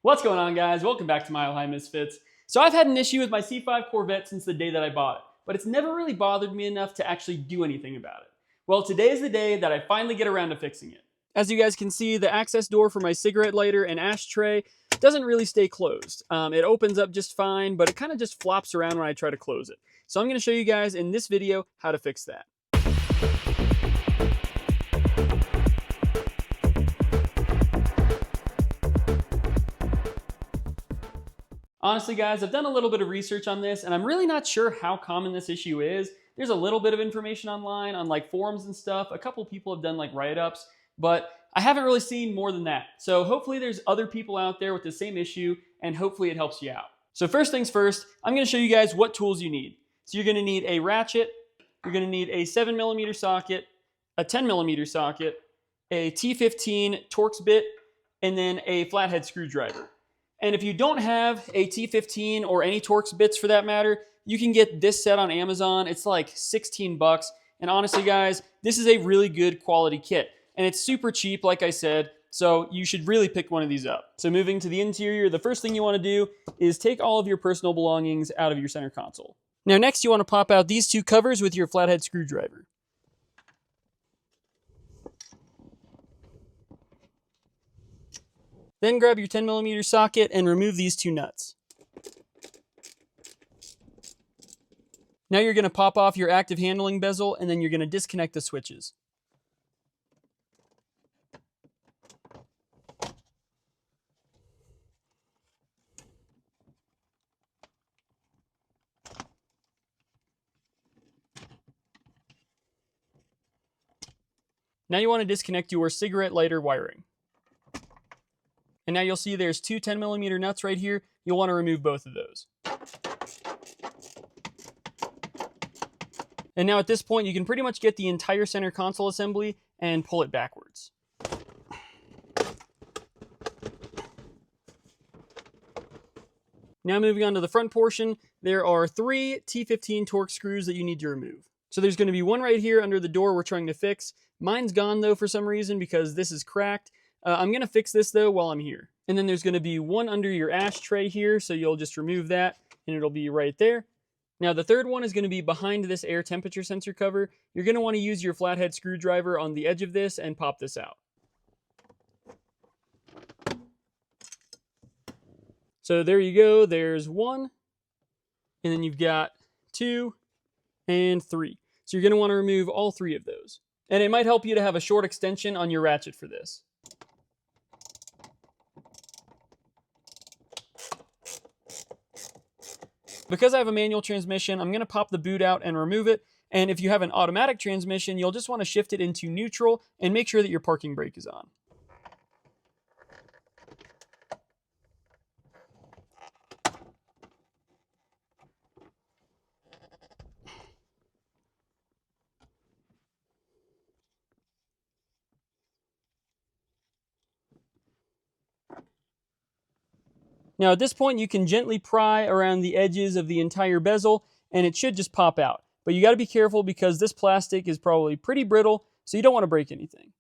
What's going on, guys? Welcome back to Mile High Misfits. So I've had an issue with my C5 Corvette since the day that I bought it, but it's never really bothered me enough to actually do anything about it. Well, today is the day that I finally get around to fixing it. As you guys can see, the access door for my cigarette lighter and ashtray doesn't really stay closed. It opens up just fine, but it kind of just flops around when I try to close it. So I'm going to show you guys in this video how to fix that. Honestly, guys, I've done a little bit of research on this, and I'm really not sure how common this issue is. There's a little bit of information online on like forums and stuff. A couple people have done like write-ups, but I haven't really seen more than that. So hopefully there's other people out there with the same issue, and hopefully it helps you out. So first things first, I'm going to show you guys what tools you need. So you're going to need a ratchet, you're going to need a 7mm socket, a 10mm socket, a T15 Torx bit, and then a flathead screwdriver. And if you don't have a T15 or any Torx bits for that matter, you can get this set on Amazon. It's like 16 bucks. And honestly, guys, this is a really good quality kit. And it's super cheap, like I said, so you should really pick one of these up. So moving to the interior, the first thing you want to do is take all of your personal belongings out of your center console. Now next, you want to pop out these two covers with your flathead screwdriver. Then grab your 10mm socket and remove these two nuts. Now you're going to pop off your active handling bezel, and then you're going to disconnect the switches. Now you want to disconnect your cigarette lighter wiring. And now you'll see there's two 10mm nuts right here. You'll want to remove both of those. And now at this point, you can pretty much get the entire center console assembly and pull it backwards. Now moving on to the front portion, there are 3 T15 Torx screws that you need to remove. So there's going to be one right here under the door we're trying to fix. Mine's gone though for some reason because this is cracked. I'm going to fix this though while I'm here. And then there's going to be one under your ashtray here, so you'll just remove that and it'll be right there. Now the third one is going to be behind this air temperature sensor cover. You're going to want to use your flathead screwdriver on the edge of this and pop this out. So there you go, there's 1, and then you've got 2 and 3. So you're going to want to remove all 3 of those. And it might help you to have a short extension on your ratchet for this. Because I have a manual transmission, I'm going to pop the boot out and remove it. And if you have an automatic transmission, you'll just want to shift it into neutral and make sure that your parking brake is on. Now at this point, you can gently pry around the edges of the entire bezel and it should just pop out. But you got to be careful because this plastic is probably pretty brittle, so you don't want to break anything.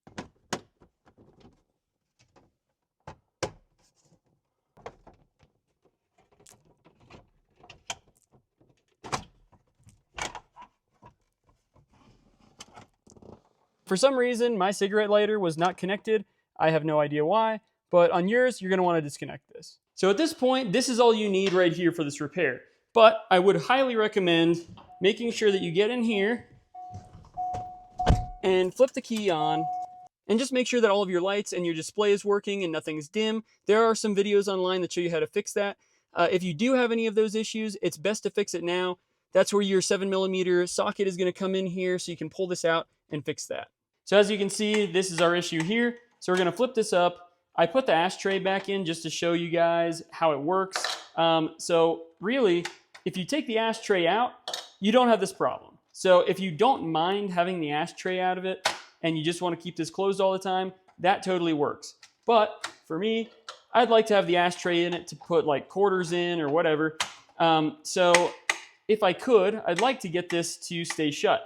For some reason, my cigarette lighter was not connected. I have no idea why, but on yours, you're going to want to disconnect this. So at this point, this is all you need right here for this repair. But I would highly recommend making sure that you get in here and flip the key on and just make sure that all of your lights and your display is working and nothing's dim. There are some videos online that show you how to fix that. If you do have any of those issues, it's best to fix it now. That's where your 7mm socket is going to come in here, so you can pull this out and fix that. So as you can see, this is our issue here. So we're going to flip this up. I put the ashtray back in just to show you guys how it works. So really, if you take the ashtray out, you don't have this problem. So if you don't mind having the ashtray out of it and you just want to keep this closed all the time, that totally works. But for me, I'd like to have the ashtray in it to put like quarters in or whatever. So if I could, I'd like to get this to stay shut.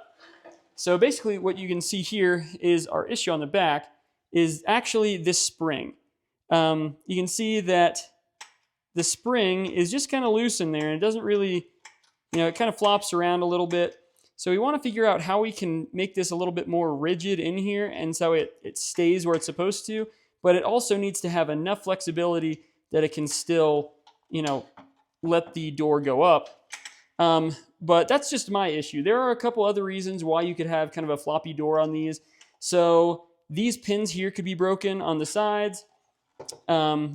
So basically what you can see here is our issue on the back is actually this spring. You can see that the spring is just kind of loose in there, and it doesn't really, it kind of flops around a little bit. So we want to figure out how we can make this a little bit more rigid in here, and so it stays where it's supposed to, but it also needs to have enough flexibility that it can still, let the door go up. But that's just my issue. There are a couple other reasons why you could have kind of a floppy door on these. So these pins here could be broken on the sides.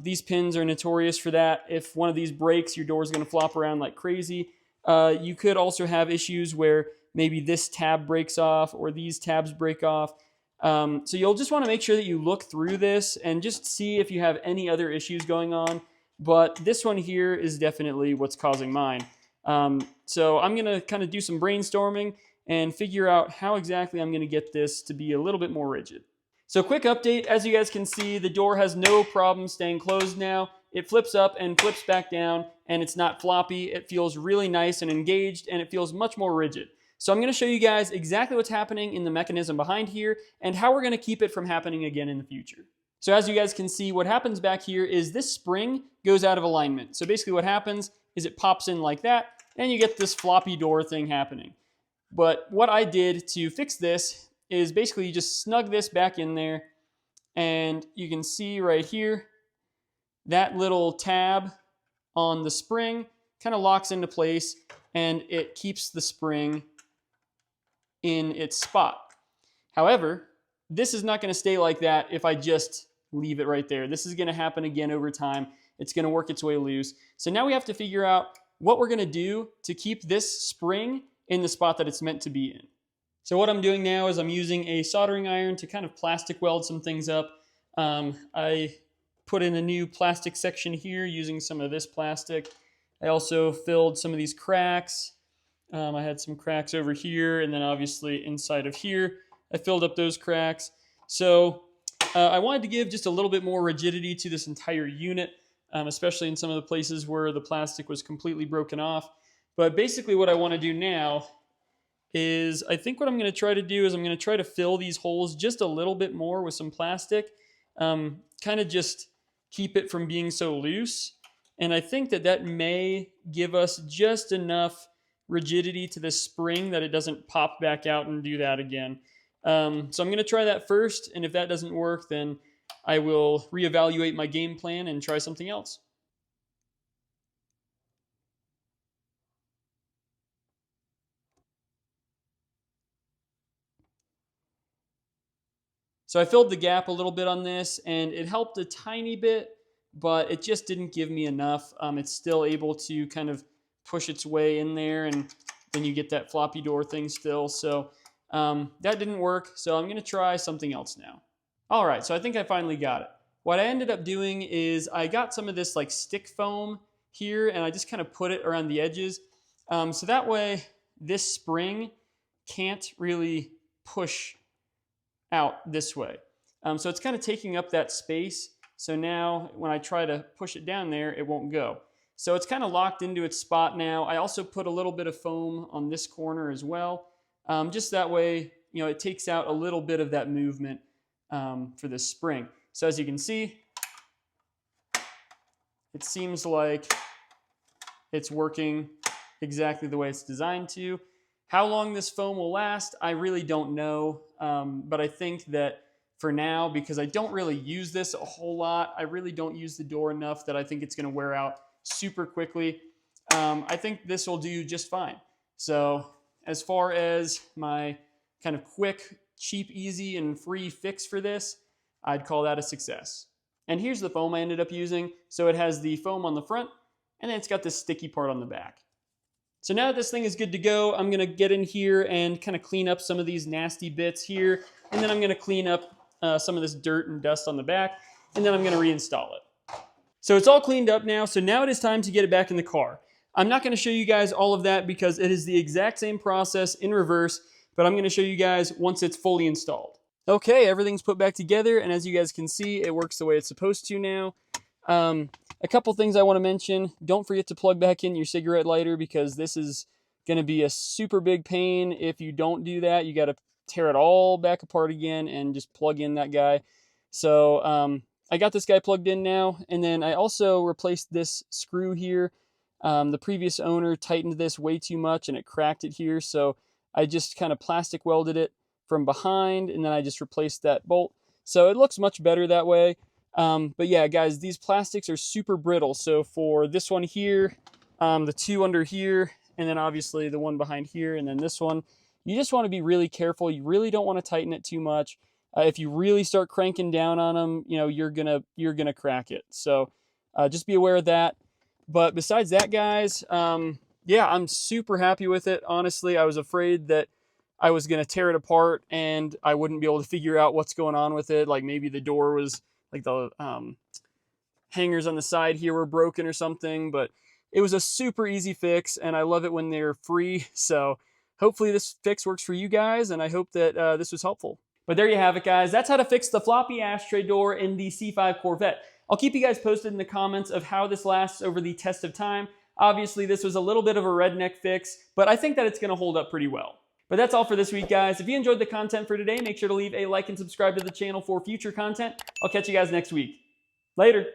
These pins are notorious for that. If one of these breaks, your door is going to flop around like crazy. You could also have issues where maybe this tab breaks off or these tabs break off. So you'll just want to make sure that you look through this and just see if you have any other issues going on. But this one here is definitely what's causing mine. So I'm going to kind of do some brainstorming and figure out how exactly I'm going to get this to be a little bit more rigid. So quick update, as you guys can see, the door has no problem staying closed now. It flips up and flips back down, and it's not floppy. It feels really nice and engaged, and it feels much more rigid. So I'm going to show you guys exactly what's happening in the mechanism behind here and how we're going to keep it from happening again in the future. So as you guys can see, what happens back here is this spring goes out of alignment. So basically what happens is it pops in like that, and you get this floppy door thing happening. But what I did to fix this is basically you just snug this back in there, and you can see right here, that little tab on the spring kind of locks into place, and it keeps the spring in its spot. However, this is not going to stay like that if I just leave it right there. This is going to happen again over time. It's going to work its way loose. So now we have to figure out what we're going to do to keep this spring in the spot that it's meant to be in. So what I'm doing now is I'm using a soldering iron to kind of plastic weld some things up. I put in a new plastic section here using some of this plastic. I also filled some of these cracks. I had some cracks over here, and then obviously inside of here, I filled up those cracks. So I wanted to give just a little bit more rigidity to this entire unit, especially in some of the places where the plastic was completely broken off. But basically what I want to do now is I think what I'm going to try to do is I'm going to try to fill these holes just a little bit more with some plastic, kind of just keep it from being so loose. And I think that that may give us just enough rigidity to this spring that it doesn't pop back out and do that again. So I'm going to try that first, and if that doesn't work, then I will reevaluate my game plan and try something else. So I filled the gap a little bit on this, and it helped a tiny bit, but it just didn't give me enough. It's still able to kind of push its way in there, and then you get that floppy door thing still. So that didn't work, so I'm going to try something else now. All right, so I think I finally got it. What I ended up doing is I got some of this like stick foam here, and I just kind of put it around the edges. So that way this spring can't really push out this way. So it's kind of taking up that space. So now when I try to push it down there, it won't go. So it's kind of locked into its spot now. I also put a little bit of foam on this corner as well. Just that way, it takes out a little bit of that movement for this spring. So as you can see, it seems like it's working exactly the way it's designed to. How long this foam will last, I really don't know, but I think that for now, because I don't really use this a whole lot, I really don't use the door enough that I think it's going to wear out super quickly. I think this will do just fine. So as far as my kind of quick, cheap, easy, and free fix for this, I'd call that a success. And here's the foam I ended up using. So it has the foam on the front, and then it's got this sticky part on the back. So now that this thing is good to go, I'm going to get in here and kind of clean up some of these nasty bits here. And then I'm going to clean up some of this dirt and dust on the back. And then I'm going to reinstall it. So it's all cleaned up now. So now it is time to get it back in the car. I'm not going to show you guys all of that because it is the exact same process in reverse. But I'm going to show you guys once it's fully installed. Okay, everything's put back together. And as you guys can see, it works the way it's supposed to now. A couple things I want to mention. Don't forget to plug back in your cigarette lighter because this is going to be a super big pain. If you don't do that, you got to tear it all back apart again and just plug in that guy. So I got this guy plugged in now, and then I also replaced this screw here. The previous owner tightened this way too much and it cracked it here, so I just kind of plastic welded it from behind, and then I just replaced that bolt. So it looks much better that way. But yeah, guys, these plastics are super brittle. So for this one here, the two under here, and then obviously the one behind here, and then this one, you just want to be really careful. You really don't want to tighten it too much. If you really start cranking down on them, you know, you're gonna crack it. So just be aware of that. But besides that, guys, yeah, I'm super happy with it. Honestly, I was afraid that I was gonna tear it apart and I wouldn't be able to figure out what's going on with it. Like maybe the door was, like the hangers on the side here were broken or something. But it was a super easy fix, and I love it when they're free. So hopefully this fix works for you guys, and I hope that this was helpful. But there you have it, guys. That's how to fix the floppy ashtray door in the C5 Corvette. I'll keep you guys posted in the comments of how this lasts over the test of time. Obviously, this was a little bit of a redneck fix, but I think that it's going to hold up pretty well. But that's all for this week, guys. If you enjoyed the content for today, make sure to leave a like and subscribe to the channel for future content. I'll catch you guys next week. Later.